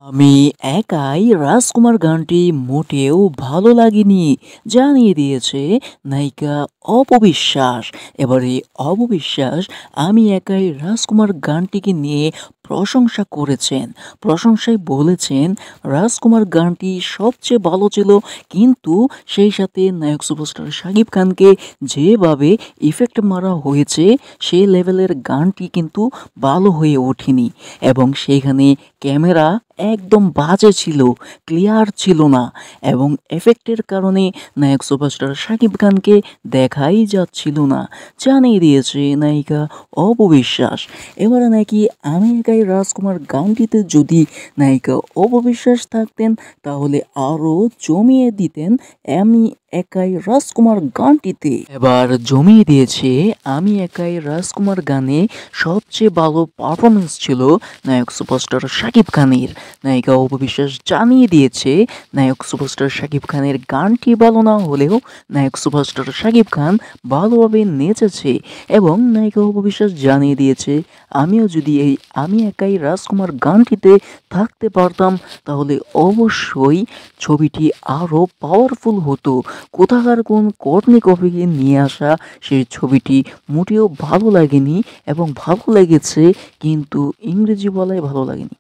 আমি একাই রাজকুমার গানটি মোটেও ভালো লাগেনি জানিয়ে দিয়েছে নায়িকা অপবিশ্বাস। এবারে অপবিশ্বাস আমি একাই রাজকুমার গানটিকে নিয়ে প্রশংসা করেছেন। প্রশংসায় বলেছেন রাজকুমার গানটি সবচেয়ে ভালো ছিল, কিন্তু সেই সাথে নায়ক সুপারস্টার শাকিব খানকে যেভাবে ইফেক্ট মারা হয়েছে সেই লেভেলের গানটি কিন্তু ভালো হয়ে ওঠেনি এবং সেইখানে ক্যামেরা একদম বাজে ছিল, ক্লিয়ার ছিল না এবং এফেক্টের কারণে নায়ক সুপারস্টার শাকিব খানকে দেখাই যাচ্ছিল না, জানিয়ে দিয়েছে নায়িকা অপবিশ্বাস। এবারে নাকি আমি একাই রাজকুমার গানটিতে যদি নায়িকা অপবিশ্বাস থাকতেন তাহলে আরও জমিয়ে দিতেন আমি একাই রাজকুমার গানটিতে। এবার জমিয়ে দিয়েছে আমি একাই রাজকুমার গানে সবচেয়ে ভালো পারফরমেন্স ছিল নায়ক সুপারস্টার শাকিব খানের। নায়িকা অপবিশ্বাস জানিয়ে দিয়েছে নায়ক সুপারস্টার শাকিব খানের গানটি ভালো না হলেও নায়ক সুপারস্টার শাকিব খান ভালোভাবে নেচেছে এবং নায়িকা অপবিশ্বাস জানিয়ে দিয়েছে আমিও যদি এই আমি একাই রাজকুমার গানটিতে থাকতে পারতাম তাহলে অবশ্যই ছবিটি আরও পাওয়ারফুল হতো। কোথাকার কোন কর্নি কপিকে নিয়ে আসা সেই ছবিটি মোটেও ভালো লাগেনি এবং ভালো লেগেছে কিন্তু ইংরেজি বলায় ভালো লাগেনি।